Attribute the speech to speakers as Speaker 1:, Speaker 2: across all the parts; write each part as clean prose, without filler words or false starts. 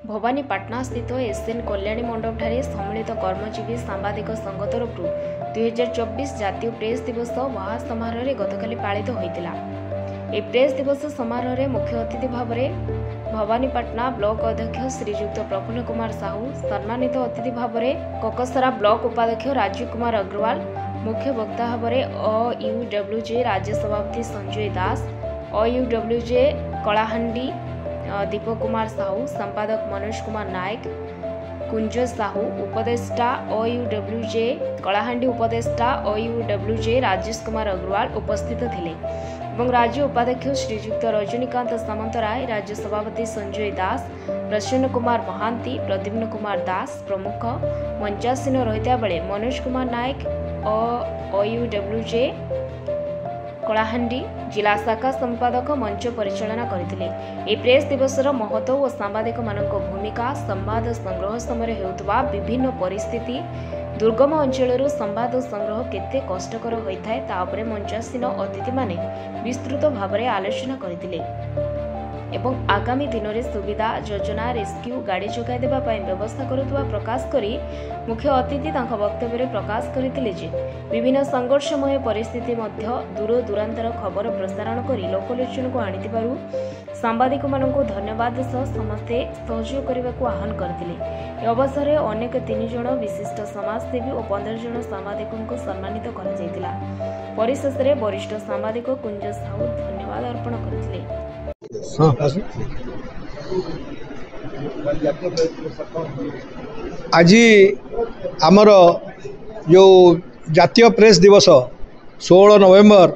Speaker 1: भवानीपाटना स्थित एसएन कल्याणी मंडप ठारे सम्मिलित कर्मजीवी सांबादिक संघ तरफ 2024 जातीय प्रेस दिवस वहा समारोह गतकाली पालित होता। ए प्रेस दिवस समारोह मुख्य अतिथि भाव में भवानीपाटना ब्लॉक अध्यक्ष श्रीजुक्त प्रफुल्ल कुमार साहू, सम्मानित अतिथि भाव में ककसरा ब्लॉक उपाध्यक्ष राजीव कुमार अग्रवाल, मुख्य वक्ता भाव में अयूडब्ल्यूजे राज्य सभापति संजय दास, अयूडब्ल्यूजे कलाहांडी दीपक कुमार साहू, संपादक मनोज कुमार नायक, कुंज साहू, उपदेष्टा अयूडब्ल्यूजे कलाहांडी, उपदेष्टा अयूडब्ल्यूजे राजेश कुमार अग्रवाल उपस्थित थिले एवं राज्य उपाध्यक्ष श्रीजुक्त रजनीकांत सामंतराय, राज्य सभापति संजय दास, प्रसन्न कुमार महांती, प्रद्युम्न कुमार दास प्रमुख मंचासीन रहिता बेले मनोज कुमार नायक अयूडब्ल्यूजे कलाहांडी जिला शाखा संपादक मंच परिचालना करथिले। ए प्रेस दिवसर महत्व और सांबादिक मानक भूमिका, संवाद संग्रह समय हेउतबा विभिन्न परिस्थिति, दुर्गम अंचलरू संवाद संग्रह केते कष्टकर होइथाय ता उपरे मंचासीन अतिथि माने विस्तृत भावरे आलोचना करथिले एवं आगामी दिन में सुविधा योजना रेस्क्यू गाड़ी जोगाई देबा पई व्यवस्था करुवा प्रकाश करी मुख्य अतिथि तांका वक्तव्य प्रकाश करथिले जे विभिन्न संघर्षमय परिस्थिति मध्य दूर दूरांतर खबर प्रसारण करी लोकलोचन को आनिथिबारु सांबादिक मानक धन्यवाद सह समस्ते सहयोग करने को आह्वान करथिले। ए अवसर में अनेक 3 जन विशिष्ट समाजसेवी और 15 जन सांबादिकों को सम्मानित करा जायतिला। परिशेष रे वरिष्ठ सांबादिक कुंज साहू धन्यवाद अर्पण करथिले।
Speaker 2: आज आमर जो जातीय प्रेस दिवस 16 नवेम्बर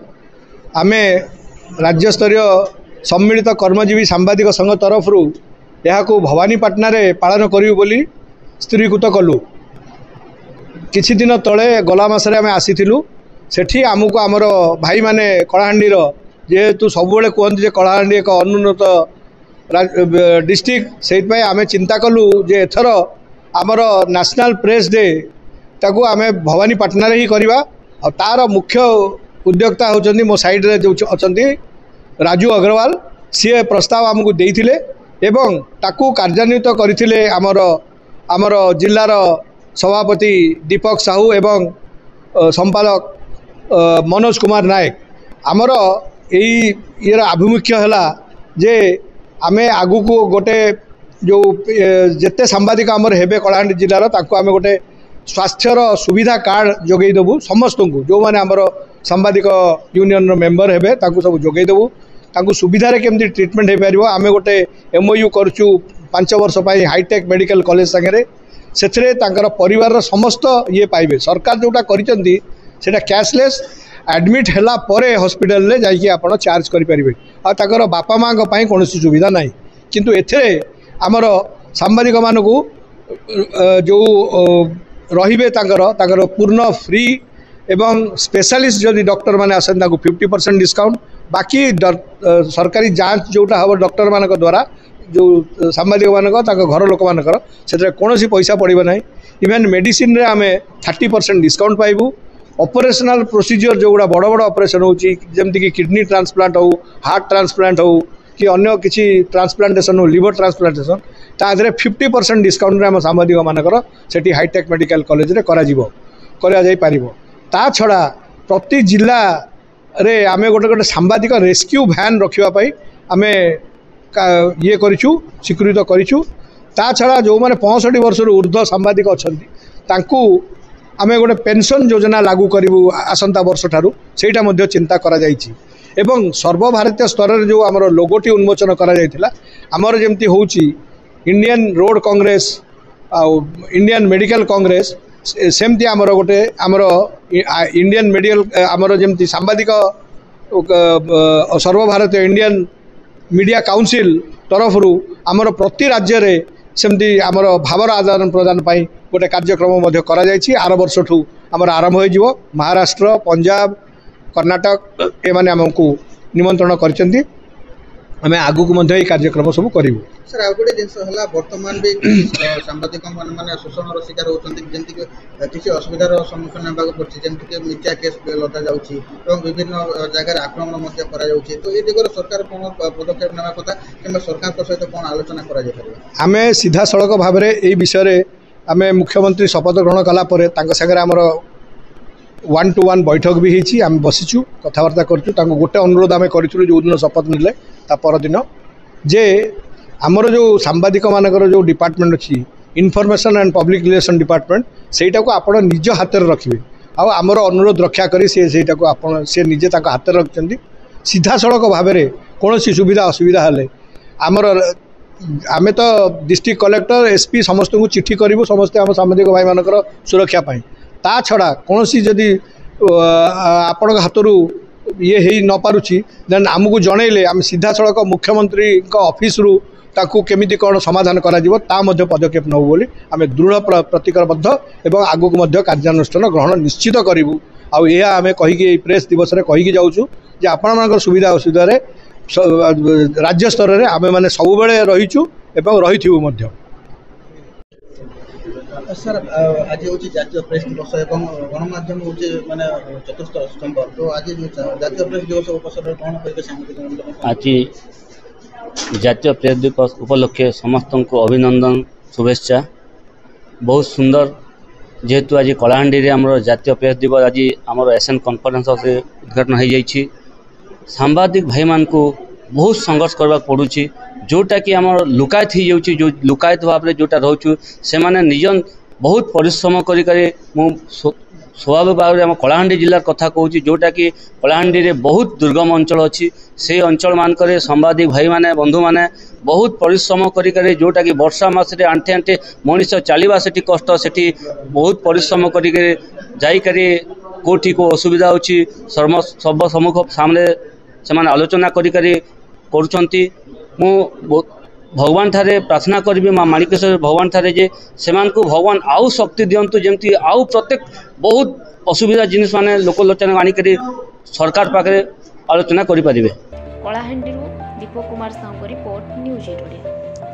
Speaker 2: आमे राज्य स्तरीय सम्मिलित कर्मजीवी सांबादिक संघ तरफ यह भवानीपाटना रे पालन करियो बोली स्थिरीकृत कलु। किछि दिन तले गला मासरे आमे आसीथिलु। सेठी आमको आमर भाई माने कलाहांडीर जेहेतु सब कहते कलाहांडी एक अनुन्नत डिस्ट्रिक्ट से आम चिंता कलु जे एथर आमर नेशनल प्रेस डे ताकू आम भवानीपाटना ही करवा। तार मुख्य उद्योक्ता होचंदी मो साइड रे जो अछंती राजू अग्रवाल, सी प्रस्ताव आमको देइथिले एवं ताकू कार्यान्वित करथिले आमर जिल्लार सभापति दीपक साहू एवं संपादक मनोज कुमार नायक। आमर ये आभिमुख्य है जे आमे आगु को गोटे जो जेते सांबादिक आमर हेबे कलाहांडी जिलार ताकू आमे गोटे स्वास्थ्यर सुविधा कार्ड जोगई देबू समस्त को जो माने आमर सांबादिक यूनियन मेंबर हेबे ताकू सब जोगई देबू। ताकू सुविधा रे केमती ट्रीटमेंट हे परिबो आमे गोटे एमओयू करचू 5 वर्ष पई हाईटेक मेडिकल कॉलेज संगे सेथरे तांकर परिवार समस्त ये पाइबे। सरकार जोटा करिसंती सेटा कैशलेस एडमिट हैला परे हॉस्पिटल ले जाइए आपण चार्ज करि परिबे आ ताकर बापा मां को पई कोनोसी सुविधा नाही। किंतु एथरे हमर सांबादिक मानकू जो रहिबे ताकर पूर्ण फ्री एवं स्पेशलिस्ट जदि डॉक्टर माने आसन ताकू 50% डिस्काउंट। बाकी सरकारी जांच जोटा हम डॉक्टर मानक द्वारा जो सांबादिक मानक ताक घर लोक मानकर सेतरे कोनोसी पैसा पड़िबो नाही। इवन मेडिसिन रे आमे 30% डिस्काउंट पाइबू। ऑपरेशनल प्रोसीजर जो गुड़ा बड़ बड़ ऑपरेशन होची जेमती कि किडनी ट्रांसप्लांट हो, हार्ट ट्रांसप्लांट हो कि अन्य किसी ट्रांसप्लांटेशन हो, लिवर ट्रांसप्लांटेशन तादरे 50% डिस्काउंट आम सांबादिक मानकर सेठी हाईटेक मेडिकल कॉलेज रे करा जाई पारिबो। ता छड़ा प्रति जिला रे आमे गोटे गोटे सांबादिक रेस्क्यू वैन रखिबा पई आमे ये करिछु स्वीकृत करिछु। ता छड़ा जो माने 65 वर्ष ऊर्ध्व सांबादिक अछंती तांकू आमे गोटे पेंशन योजना लागू करूँ आसंता वर्ष ठारू सेटा मध्य चिंता करा जाइछि एवं सर्वभारतीय स्तर रे जो आमर लोगोटी उन्मोचन करा जाइथिला आमर जेमती होउछि इंडियन रोड कांग्रेस आ इंडियन मेडिकल कांग्रेस सेमती आमर गोटे आमर इंडियन मेडिकल आमर जेमती सांबादिक सर्वभारतीय इंडियन मीडिया काउंसिल तरफ आमर प्रति राज्य रे सेमती आमर भावर आदान प्रदान पाई गोटे कार्यक्रम मध्य करा जाइछि। आर वर्ष ठू आमर आरंभ हो जिवो। महाराष्ट्र, पंजाब, कर्नाटक ए माने हमकु निमंत्रण करचंती आम आगू ये कार्यक्रम सब करूँ।
Speaker 3: सर आ गोटे जिन बर्तमान भी सांबादिक मैंने शोषण शिकार होती जमीक किसी असुविधार सम्मुखीन होगा पड़े जमीक मिथ्या केस लदा जाऊँगी विभिन्न जगह आक्रमण तो ये दिगरे सरकार कौन पदक्षेप ना कथा कि सरकार सहित कौन आलोचना
Speaker 2: आम सीधा सड़क भाव में यही विषय आम मुख्यमंत्री शपथ ग्रहण कलापर आमर 1-to-1 बैठक भी होती आम बसीचु कथबार्ता करूँ गोटे अनुरोध आम करूँ जो दिन शपथ मिले ता परदिन जे आमर जो सांबादिक मानकर जो डिपार्टमेंट अच्छी information and public relation department सेटा को आपण निज हाथ में रखिए आमर अनुरोध रक्षा करी सेटा को आपण से निजे हाथ में रखते सीधा सड़क भाव में कौन सुविधा असुविधा हेले आमर आमे तो डिस्ट्रिक्ट कलेक्टर एसपी समस्त को चिट्ठी करूँ समस्ते आम सांबादिक भाई मानकर सुरक्षा पाई ता छड़ा कौन जदि आपण हाथ ये हो न पारुछि देन आमको जनइले आम सीधा सड़क मुख्यमंत्री ऑफिस रु ताकू केमिति कौन समाधान करा जिवो ता मध्य पदक्षेप नौ बोली आम दृढ़ प्रतिकारबद्ध एवं आगक मध्य कार्यानुष्ठान ग्रहण निश्चित करूँ आम कहीकि प्रेस दिवस रे कहीकि जाऊँ जे आपण मानकर सुविधा असुविधा राज्य स्तर में आम मैंने सब बेले रहीचु एवं रही मध्य।
Speaker 3: सर आज हूँ जातीय प्रेस दिवस और गणमाध्यम हूँ माने चतुर्थ स्तंभ तो आज जातीय प्रेस दिवस अवसर कौन कह
Speaker 4: आज जातीय प्रेस दिवस उपलक्षे समस्त को अभिनंदन शुभेच्छा बहुत सुंदर जेहेतु आज कलाहांडी रे हमर जातीय प्रेस दिवस आज हमर एसएन कॉन्फ्रेंस से उद्घाटन हो जाइए सांबादिक भाई मान को बहुत संघर्ष करवा पड़ुछि जोटा कि आमर लुकायत हो जाउछि जो लुकायत भाव में जोटा रोचु से माने निजन बहुत परिश्रम करी मु स्वाभाविक भाव में आम कलाहांडी जिलार कथा कहूँ जोटा कि कलाहांडी रे बहुत दुर्गम अंचल अच्छी से अंचल मानक सांबादिक भाई माने बंधु माने बहुत परिश्रम करी जोटा कि वर्षा मास आंटे आंटे मनीष चलवा से कष्ट से बहुत परिश्रम करी कोठी को असुविधा होची सब सम्मुख सामने से आलोचना करुँच मु भगवान ठारे प्रार्थना करी माँ माणिकेश्वर भगवान ठारे जे सेमान को भगवान आउ शक्ति दिंतु जमती आउ प्रत्येक बहुत असुविधा जिनिस माने लोकलोचना आनिक सरकार पाखे आलोचना करें।
Speaker 1: Kalahandi Deepak Kumar Sahu report news 8।